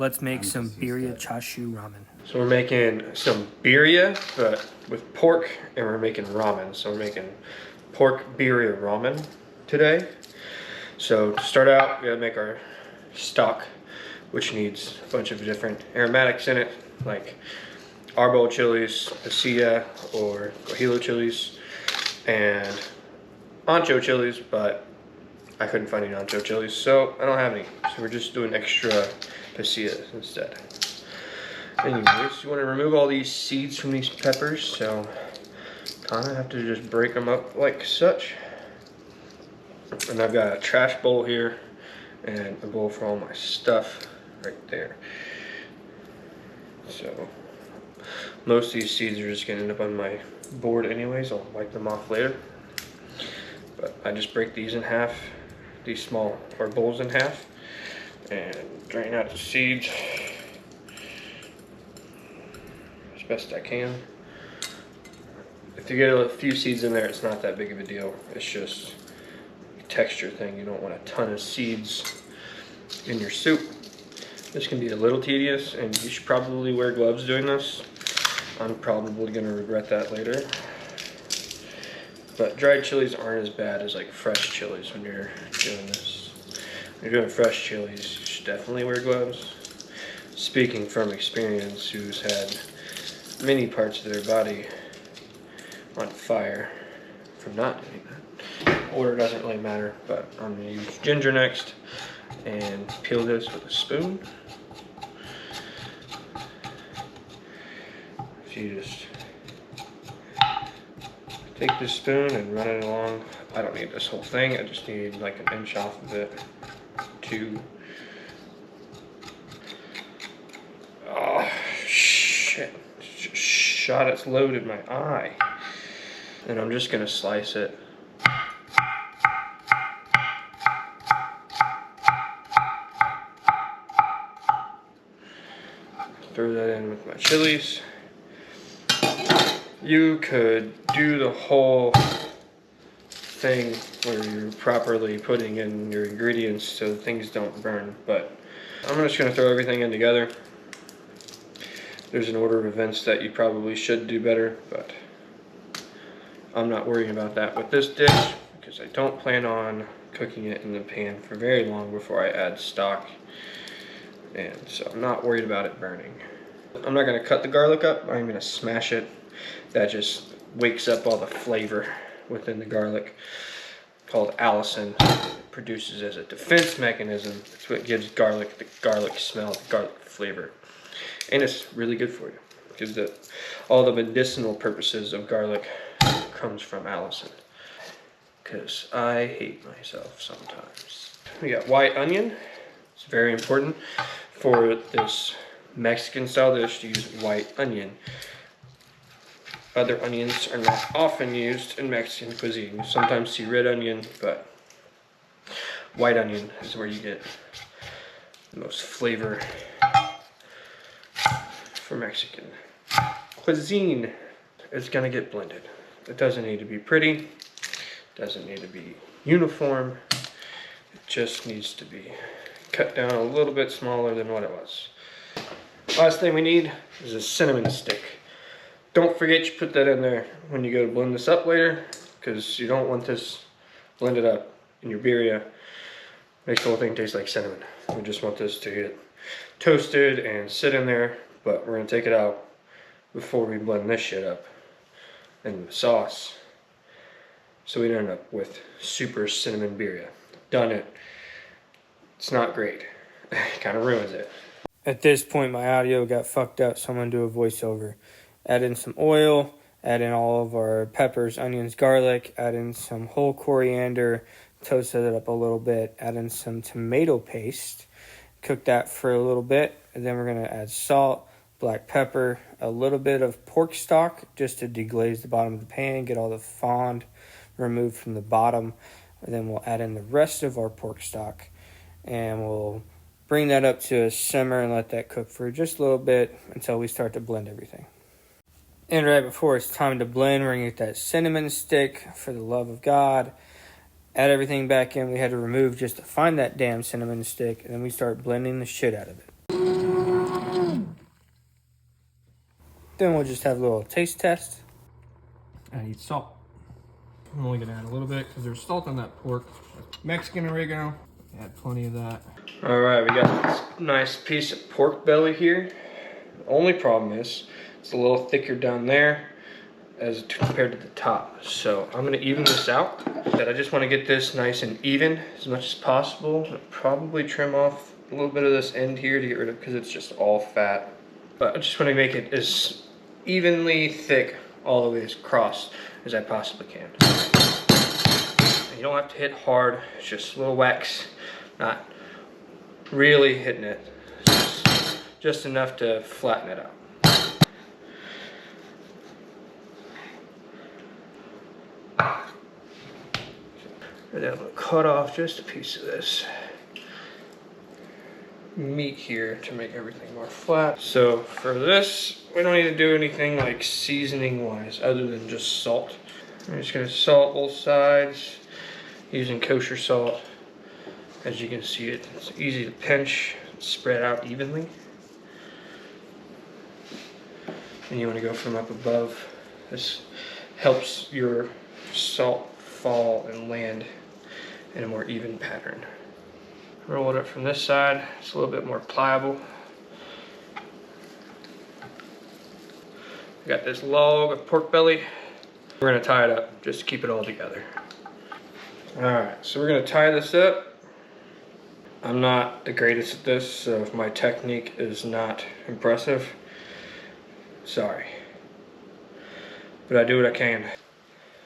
Let's make some Birria Chashu ramen. So we're making some birria, but with pork, and we're making ramen. So we're making pork birria ramen today. So to start out, we gotta make our stock, which needs a bunch of different aromatics in it, like arbol chilies, pasilla, or guajillo chilies, and ancho chilies, but I couldn't find any ancho chilies, so I don't have any. So we're just doing extra pasillas instead. Anyways, you want to remove all these seeds from these peppers, so kind of have to just break them up like such. And I've got a trash bowl here and a bowl for all my stuff right there. So most of these seeds are just gonna end up on my board anyways. I'll wipe them off later. But I just break these in half, these small bowls in half, and drain out the seeds as best I can. If you get a few seeds in there, it's not that big of a deal. It's just a texture thing. You don't want a ton of seeds in your soup. This can be a little tedious, and you should probably wear gloves doing this. I'm probably gonna regret that later. But dried chilies aren't as bad as like fresh chilies when you're doing this. When you're doing fresh chilies, you should definitely wear gloves. Speaking from experience, who's had many parts of their body on fire from not doing that. Order doesn't really matter, but I'm gonna use ginger next and peel this with a spoon. If you just take this spoon and run it along. I don't need this whole thing. I just need like an inch off of it to... Oh, shit. Just shot its load in my eye. And I'm just gonna slice it. Throw that in with my chilies. You could do the whole thing where you're properly putting in your ingredients so things don't burn, but I'm just gonna throw everything in together. There's an order of events that you probably should do better, but I'm not worrying about that with this dish because I don't plan on cooking it in the pan for very long before I add stock, and so I'm not worried about it burning. I'm not gonna cut the garlic up, I'm gonna smash it. That just wakes up all the flavor within the garlic, called allicin. It produces as a defense mechanism. It's what gives garlic the garlic smell, the garlic flavor. And it's really good for you because all the medicinal purposes of garlic comes from allicin. Because I hate myself sometimes. We got white onion. It's very important for this Mexican style dish to use white onion. Other onions are not often used in Mexican cuisine. You sometimes see red onion, but white onion is where you get the most flavor for Mexican cuisine. It's gonna get blended. It doesn't need to be pretty, it doesn't need to be uniform. It just needs to be cut down a little bit smaller than what it was. Last thing we need is a cinnamon stick. Don't forget you put that in there when you go to blend this up later, because you don't want this blended up in your birria. Makes the whole thing taste like cinnamon. We just want this to get toasted and sit in there, but we're gonna take it out before we blend this shit up in the sauce, so we don't end up with super cinnamon birria. Done it. It's not great. It kind of ruins it. At this point, my audio got fucked up, so I'm gonna do a voiceover. Add in some oil, add in all of our peppers, onions, garlic, add in some whole coriander, toast it up a little bit, add in some tomato paste, cook that for a little bit, and then we're going to add salt, black pepper, a little bit of pork stock just to deglaze the bottom of the pan, get all the fond removed from the bottom, and then we'll add in the rest of our pork stock, and we'll bring that up to a simmer and let that cook for just a little bit until we start to blend everything. And right before it's time to blend, we're going to get that cinnamon stick, for the love of God. Add everything back in. We had to remove just to find that damn cinnamon stick, and then we start blending the shit out of it. Then we'll just have a little taste test. I need salt. I'm only gonna add a little bit because there's salt on that pork. Mexican oregano, add plenty of that. All right, we got this nice piece of pork belly here. The only problem is it's a little thicker down there as compared to the top. So I'm gonna even this out. But I just wanna get this nice and even as much as possible. I'll probably trim off a little bit of this end here to get rid of, because it's just all fat. But I just wanna make it as evenly thick all the way across as I possibly can. And you don't have to hit hard, it's just a little wax, not really hitting it. Just enough to flatten it out. And then I'm gonna cut off just a piece of this meat here to make everything more flat. So for this, we don't need to do anything like seasoning wise other than just salt. I'm just gonna salt both sides using kosher salt. As you can see, it's easy to pinch, spread out evenly. And you wanna go from up above. This helps your salt fall and land in a more even pattern. Roll it up from this side, it's a little bit more pliable. Got this log of pork belly. We're gonna tie it up just to keep it all together. All right, so we're gonna tie this up. I'm not the greatest at this, so if my technique is not impressive, sorry. But I do what I can.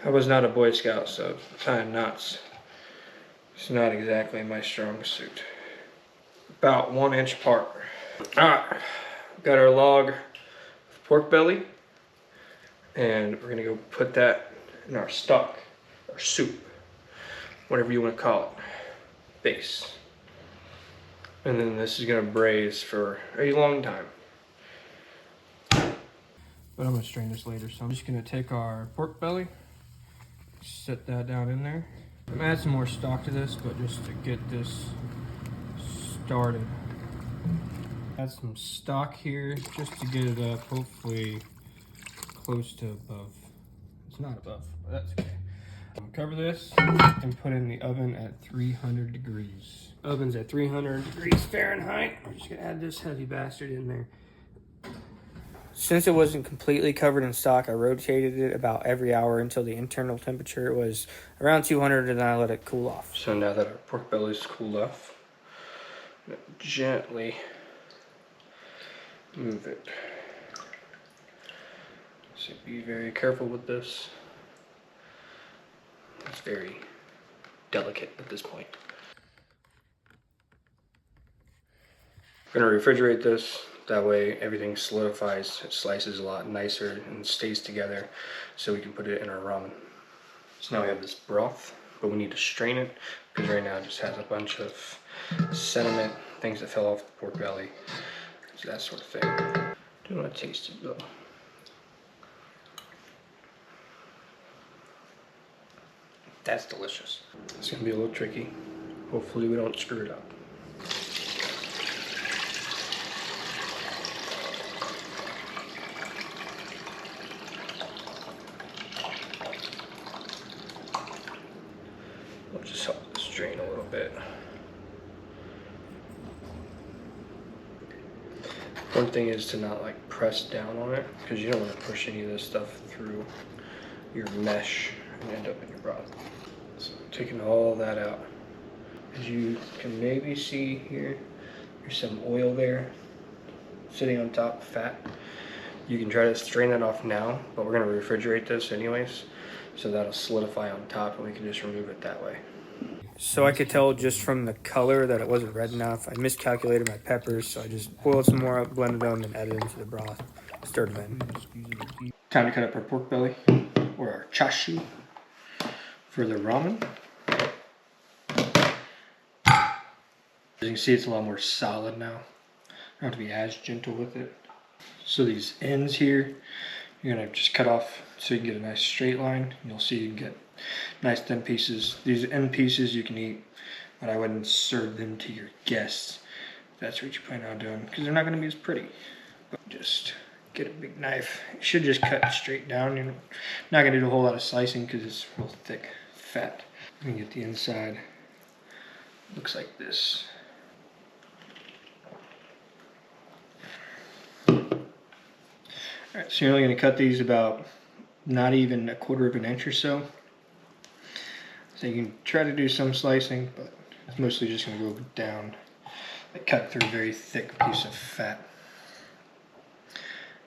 I was not a Boy Scout, so tying knots is not exactly my strong suit. About 1 inch apart. All right, got our log of pork belly, and we're gonna go put that in our stock, or soup, whatever you wanna call it, base. And then this is gonna braise for a long time. But I'm gonna strain this later, so I'm just gonna take our pork belly, set that down in there. I'm gonna add some more stock to this, but just to get this started. Add some stock here just to get it up, hopefully close to above. It's not above, but that's okay. I'm gonna cover this and put it in the oven at 300 degrees. Oven's at 300 degrees Fahrenheit. I'm just gonna add this heavy bastard in there. Since it wasn't completely covered in stock, I rotated it about every hour until the internal temperature was around 200, and then I let it cool off. So now that our pork belly's cooled off, I'm gonna gently move it. So be very careful with this. It's very delicate at this point. I'm gonna refrigerate this. That way everything solidifies, it slices a lot nicer and stays together, so we can put it in our ramen. So now we have this broth, but we need to strain it because right now it just has a bunch of sediment, things that fell off the pork belly, so that sort of thing. Do want to taste it though. That's delicious. It's gonna be a little tricky. Hopefully we don't screw it up. I'll just help this drain a little bit. One thing is to not like press down on it, because you don't want to push any of this stuff through your mesh and end up in your broth. So taking all that out. As you can maybe see here, there's some oil there sitting on top of fat. You can try to strain that off now, but we're gonna refrigerate this anyways, so that'll solidify on top and we can just remove it that way. So I could tell just from the color that it wasn't red enough. I miscalculated my peppers, so I just boiled some more up, blended them, and added into the broth. Stirred them in. Time to cut up our pork belly, or our chashu, for the ramen. As you can see, it's a lot more solid now. I don't have to be as gentle with it. So these ends here, you're gonna just cut off so you can get a nice straight line. You'll see you can get nice thin pieces. These end pieces you can eat, but I wouldn't serve them to your guests if that's what you plan on doing, because they're not gonna be as pretty. But just get a big knife. You should just cut straight down. You're not gonna do a whole lot of slicing because it's real thick, fat. And get the inside. Looks like this. Alright, so you're only going to cut these about not even a quarter of an inch or so. So you can try to do some slicing, but it's mostly just going to go down. Like cut through a very thick piece of fat.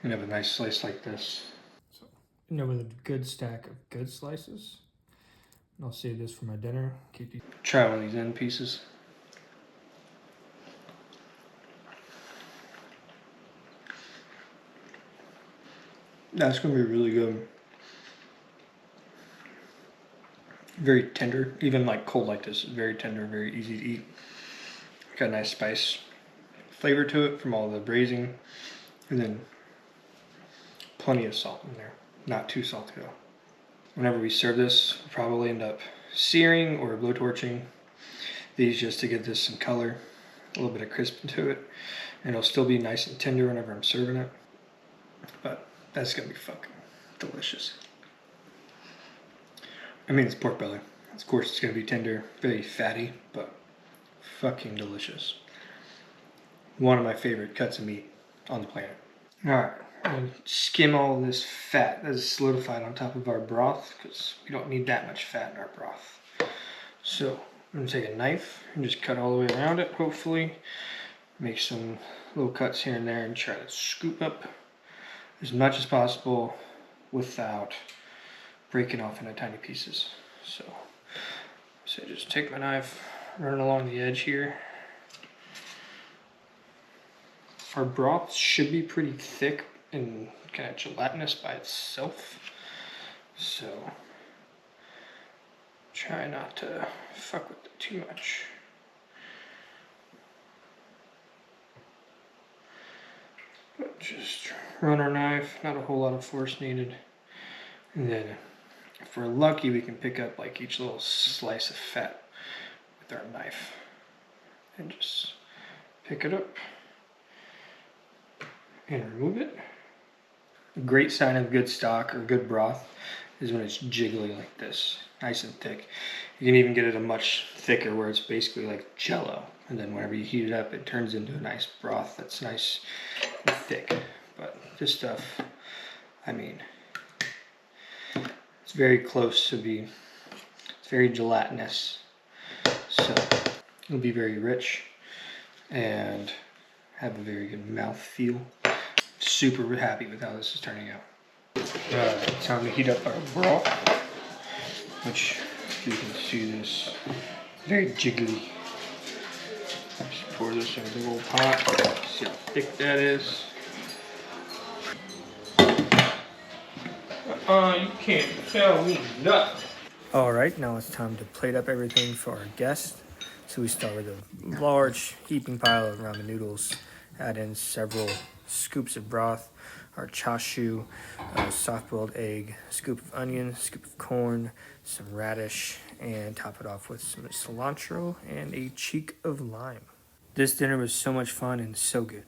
And have a nice slice like this. So, with a good stack of good slices. And I'll save this for my dinner. Try one of these end pieces. That's going to be really good. Very tender, even like cold like this. Very tender, very easy to eat. Got a nice spice flavor to it from all the braising. And then plenty of salt in there. Not too salty though. Whenever we serve this, we'll probably end up searing or blowtorching these just to give this some color, a little bit of crisp to it. And it'll still be nice and tender whenever I'm serving it. But that's gonna be fucking delicious. I mean, it's pork belly. Of course, it's gonna be tender, very fatty, but fucking delicious. One of my favorite cuts of meat on the planet. All right, I'm gonna skim all of this fat that is solidified on top of our broth because we don't need that much fat in our broth. So I'm gonna take a knife and just cut all the way around it, hopefully. Make some little cuts here and there and try to scoop up as much as possible without breaking off into tiny pieces. So just take my knife, run it along the edge here. Our broth should be pretty thick and kind of gelatinous by itself. So try not to fuck with it too much. But just run our knife, not a whole lot of force needed. And then if we're lucky, we can pick up like each little slice of fat with our knife and just pick it up and remove it. A great sign of good stock or good broth is when it's jiggly like this, nice and thick. You can even get it a much thicker where it's basically like jello. And then whenever you heat it up, it turns into a nice broth that's nice and thick. But this stuff, I mean, it's very close to be, it's very gelatinous. So it'll be very rich and have a very good mouth feel. Super happy with how this is turning out. Time to heat up our broth, which you can see this very jiggly. Just pour this in a big old pot. See how thick that is. You can't tell me nothing. Alright, now it's time to plate up everything for our guest. So we start with a large heaping pile of ramen noodles. Add in several scoops of broth, our chashu, soft-boiled egg, a scoop of onion, scoop of corn, some radish, and top it off with some cilantro and a cheek of lime. This dinner was so much fun and so good.